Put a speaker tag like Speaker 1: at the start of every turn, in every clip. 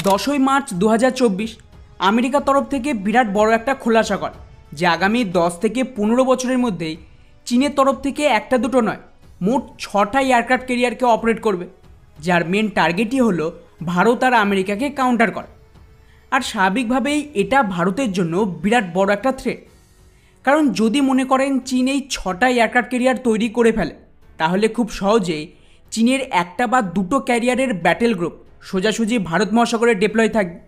Speaker 1: 10ই March 2024 আমেরিকার তরফ থেকে বিরাট বড় একটা খোলাসা করে যে আগামী 10 থেকে 15 বছরের মধ্যেই চীনের তরফ থেকে একটা দুটো নয়, মোট 6টা এয়ারক্রাফট ক্যারিয়ারকে অপারেট করবে, যার মেন টার্গেটই হলো ভারত আর আমেরিকাকে কাউন্টার করা। আর স্বাভাবিকভাবেই এটা ভারতের জন্য বিরাট বড় একটা থ্রেট, কারণ যদি মনে করেন চীন এই 6টা এয়ারক্রাফট ক্যারিয়ার তৈরি করে ফেলে, তাহলে খুব সহজেই চীনের একটা বা দুটো ক্যারিয়ারের ব্যাটেল গ্রুপ সোজাসুজি ভারত মহাসাগরে ডিপ্লয় থাকবে।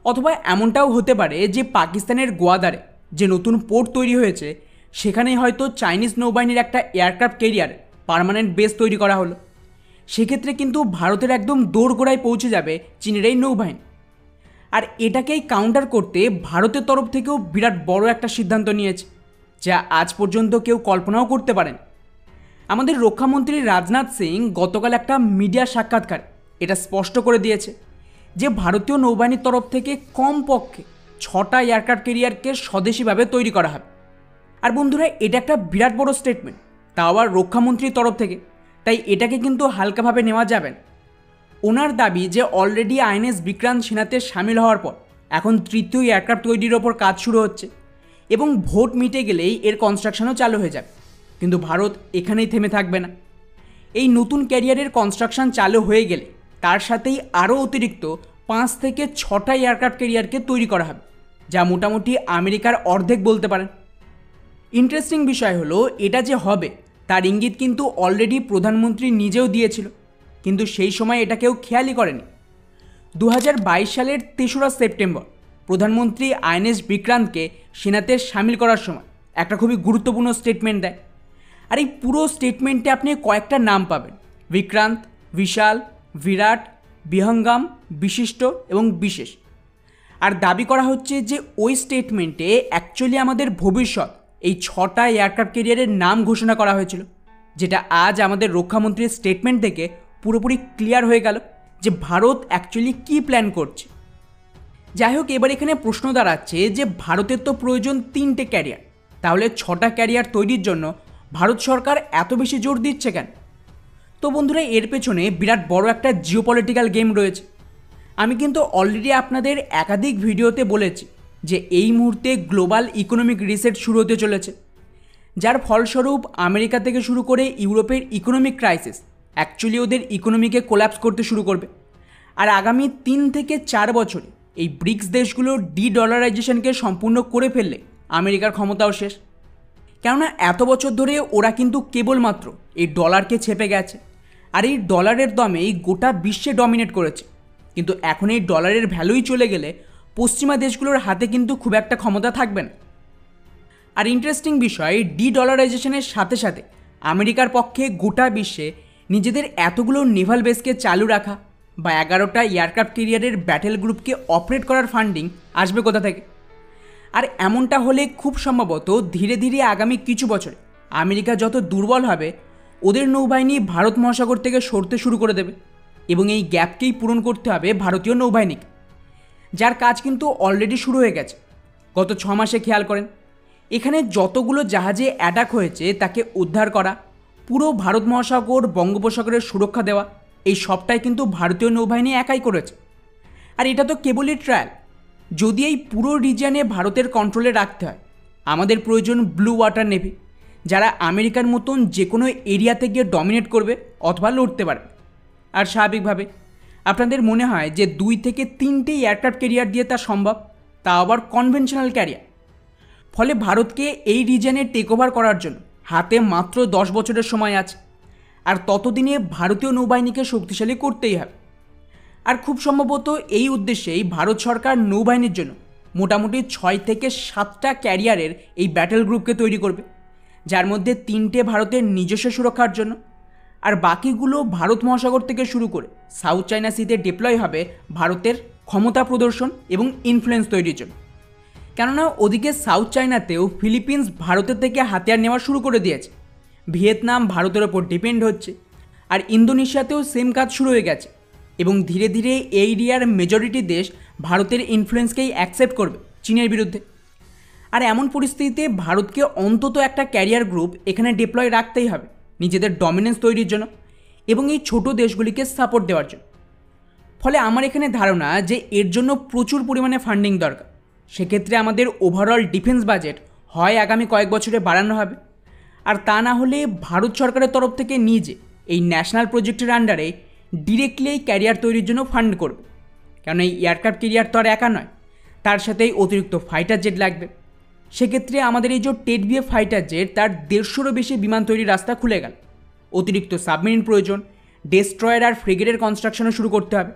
Speaker 1: অথবা এমনটাও হতে পারে যে পাকিস্তানের গোয়াদারে যে নতুন পোর্ট তৈরি হয়েছে, সেখানেই হয়তো চাইনিজ নৌবাহিনীর একটা এয়ারক্রাফট ক্যারিয়ার পার্মানেন্ট বেস তৈরি করা হলো। সেক্ষেত্রে কিন্তু ভারতের একদম দোরগোড়ায় পৌঁছে যাবে চীনের এই নৌবাহিনী। আর এটাকেই কাউন্টার করতে ভারতের তরফ থেকেও বিরাট বড় একটা সিদ্ধান্ত নিয়েছে, যা আজ পর্যন্ত কেউ কল্পনাও করতে পারেন। আমাদের রক্ষামন্ত্রী রাজনাথ সিং গতকাল একটা মিডিয়া সাক্ষাৎকার এটা স্পষ্ট করে দিয়েছে যে ভারতীয় নৌবাহিনীর তরফ থেকে কমপক্ষে 6টা এয়ারক্রাফট ক্যারিয়ারকে স্বদেশিভাবে তৈরি করা হবে। আর বন্ধুরা, এটা একটা বিরাট বড় স্টেটমেন্ট, তাও আবার রক্ষামন্ত্রীর তরফ থেকে, তাই এটাকে কিন্তু হালকাভাবে নেওয়া যাবে না। ওনার দাবি যে অলরেডি আইএনএস বিক্রান্ত সেনাতে সামিল হওয়ার পর এখন তৃতীয় এয়ারক্রাফট তৈরির ওপর কাজ শুরু হচ্ছে এবং ভোট মিটে গেলেই এর কনস্ট্রাকশনও চালু হয়ে যাবে। কিন্তু ভারত এখানেই থেমে থাকবে না। এই নতুন ক্যারিয়ারের কনস্ট্রাকশন চালু হয়ে গেলে তার সাথেই আরও অতিরিক্ত 5 থেকে 6টা এয়ারক্রাফট ক্যারিয়ারকে তৈরি করা হবে, যা মোটামুটি আমেরিকার অর্ধেক বলতে পারেন। ইন্টারেস্টিং বিষয় হলো, এটা যে হবে তার ইঙ্গিত কিন্তু অলরেডি প্রধানমন্ত্রী নিজেও দিয়েছিল, কিন্তু সেই সময় এটা কেউ খেয়ালই করেনি। 2022 সালের 3রা সেপ্টেম্বর প্রধানমন্ত্রী আইএনএস বিক্রান্তকে সেনাতে সামিল করার সময় একটা খুবই গুরুত্বপূর্ণ স্টেটমেন্ট দেয়। আর এই পুরো স্টেটমেন্টে আপনি কয়েকটা নাম পাবেন: বিক্রান্ত, বিশাল, বিরাট, বিহঙ্গম, বিশিষ্ট এবং বিশেষ। আর দাবি করা হচ্ছে যে ওই স্টেটমেন্টে অ্যাকচুয়ালি আমাদের ভবিষ্যৎ এই 6টা এয়ারক্রাফট ক্যারিয়ারের নাম ঘোষণা করা হয়েছিল, যেটা আজ আমাদের রক্ষামন্ত্রীর স্টেটমেন্ট থেকে পুরোপুরি ক্লিয়ার হয়ে গেল যে ভারত অ্যাকচুয়ালি কী প্ল্যান করছে। যাই হোক, এবার এখানে প্রশ্ন দাঁড়াচ্ছে যে ভারতের তো প্রয়োজন 3টে ক্যারিয়ার, তাহলে 6টা ক্যারিয়ার তৈরির জন্য ভারত সরকার এত বেশি জোর দিচ্ছে কেন? তো বন্ধুরা, এর পেছনে বিরাট বড় একটা জিওপলিটিক্যাল গেম রয়েছে। আমি কিন্তু অলরেডি আপনাদের একাধিক ভিডিওতে বলেছি যে এই মুহূর্তে গ্লোবাল ইকোনমিক রিসেট শুরু হতে চলেছে, যার ফলস্বরূপ আমেরিকা থেকে শুরু করে ইউরোপের ইকোনমিক ক্রাইসিস অ্যাকচুয়ালি ওদের ইকোনমিকে কোল্যাপস করতে শুরু করবে। আর আগামী 3 থেকে 4 বছরে এই ব্রিক্স দেশগুলোর ডলারাইজেশনকে সম্পূর্ণ করে ফেললে আমেরিকার ক্ষমতাও শেষ। কেননা এত বছর ধরে ওরা কিন্তু কেবলমাত্র এই ডলারকে ছেপে গেছে, আর এই ডলারের দামেই গোটা বিশ্বে ডমিনেট করেছে। কিন্তু এখন এই ডলারের ভ্যালুই চলে গেলে পশ্চিমা দেশগুলোর হাতে কিন্তু খুব একটা ক্ষমতা থাকবে না। আর ইন্টারেস্টিং বিষয়, ডলারাইজেশনের সাথে সাথে আমেরিকার পক্ষে গোটা বিশ্বে নিজেদের এতগুলো নেভাল বেসকে চালু রাখা বা 11টা এয়ারক্রাফট ক্যারিয়ারের ব্যাটেল গ্রুপকে অপারেট করার ফান্ডিং আসবে কোথা থেকে? আর এমনটা হলে খুব সম্ভবত ধীরে ধীরে আগামী কিছু বছরে আমেরিকা যত দুর্বল হবে, ওদের নৌবাহিনী ভারত মহাসাগর থেকে সরতে শুরু করে দেবে এবং এই গ্যাপকেই পূরণ করতে হবে ভারতীয় নৌবাহিনীকে, যার কাজ কিন্তু অলরেডি শুরু হয়ে গেছে। গত 6 মাসে খেয়াল করেন, এখানে যতগুলো জাহাজে অ্যাটাক হয়েছে তাকে উদ্ধার করা, পুরো ভারত মহাসাগর বঙ্গোপসাগরের সুরক্ষা দেওয়া, এই সবটাই কিন্তু ভারতীয় নৌবাহিনী একাই করেছে। আর এটা তো কেবলই ট্রায়াল। যদি এই পুরো রিজিয়নে ভারতের কন্ট্রোলে রাখতে হয়, আমাদের প্রয়োজন ব্লু ওয়াটার নেভি, যারা আমেরিকার মতন যে কোনো এরিয়াতে গিয়ে ডমিনেট করবে অথবা লড়তে পারবে। আর স্বাভাবিকভাবে আপনাদের মনে হয় যে 2 থেকে 3টে এয়ারক্রাফট ক্যারিয়ার দিয়ে তা সম্ভব, তা আবার কনভেনশনাল ক্যারিয়ার। ফলে ভারতকে এই রিজিয়নে টেক ওভার করার জন্য হাতে মাত্র 10 বছরের সময় আছে, আর ততদিনে ভারতীয় নৌবাহিনীকে শক্তিশালী করতেই হবে। আর খুব সম্ভবত এই উদ্দেশ্যেই ভারত সরকার নৌবাহিনীর জন্য মোটামুটি 6 থেকে 7টা ক্যারিয়ারের এই ব্যাটেল গ্রুপকে তৈরি করবে, যার মধ্যে 3টে ভারতের নিজস্ব সুরক্ষার জন্য, আর বাকিগুলো ভারত মহাসাগর থেকে শুরু করে সাউথ চায়না সিতে ডিপ্লয় হবে ভারতের ক্ষমতা প্রদর্শন এবং ইনফ্লুয়েন্স তৈরির জন্য। কেননা ওদিকে সাউথ চায়নাতেও ফিলিপিন্স ভারতের থেকে হাতিয়ার নেওয়া শুরু করে দিয়েছে, ভিয়েতনাম ভারতের ওপর ডিপেন্ড হচ্ছে, আর ইন্দোনেশিয়াতেও সেম কাজ শুরু হয়ে গেছে। এবং ধীরে ধীরে এই এরিয়ার মেজরিটি দেশ ভারতের ইনফ্লুয়েন্সকেই অ্যাকসেপ্ট করবে চীনের বিরুদ্ধে। আর এমন পরিস্থিতিতে ভারতকে অন্তত একটা ক্যারিয়ার গ্রুপ এখানে ডিপ্লয় রাখতেই হবে নিজেদের ডমিনেন্স তৈরির জন্য এবং এই ছোট দেশগুলিকে সাপোর্ট দেওয়ার জন্য। ফলে আমার এখানে ধারণা যে এর জন্য প্রচুর পরিমাণে ফান্ডিং দরকার। সেক্ষেত্রে আমাদের ওভারঅল ডিফেন্স বাজেট হয় আগামী কয়েক বছরে বাড়ানো হবে, আর তা না হলে ভারত সরকারের তরফ থেকে নিজে এই ন্যাশনাল প্রজেক্টের আন্ডারে ডিরেক্টলি এই ক্যারিয়ার তৈরির জন্য ফান্ড করবে। কারণ এই এয়ারক্রাফট ক্যারিয়ার তো আর একা নয়, তার সাথে অতিরিক্ত ফাইটার জেট লাগবে। সেক্ষেত্রে আমাদের এই যে টেট-বিএফ ফাইটার জেট, তার 150-রও বেশি বিমান তৈরির রাস্তা খুলে গেল। অতিরিক্ত সাবমেরিন প্রয়োজন, ডেস্ট্রয়ার আর ফ্রিগেটের কনস্ট্রাকশনও শুরু করতে হবে।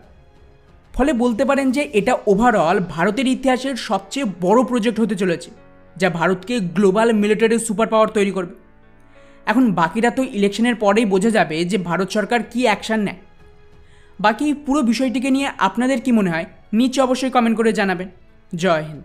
Speaker 1: ফলে বলতে পারেন যে এটা ওভারঅল ভারতের ইতিহাসের সবচেয়ে বড় প্রজেক্ট হতে চলেছে, যা ভারতকে গ্লোবাল মিলিটারি সুপার পাওয়ার তৈরি করবে। এখন বাকিটা তো ইলেকশনের পরেই বোঝা যাবে যে ভারত সরকার কী অ্যাকশান নেয়। বাকি পুরো বিষয়টিকে নিয়ে আপনাদের কি মনে হয় নিচে অবশ্যই কমেন্ট করে জানাবেন। জয় হিন্দ।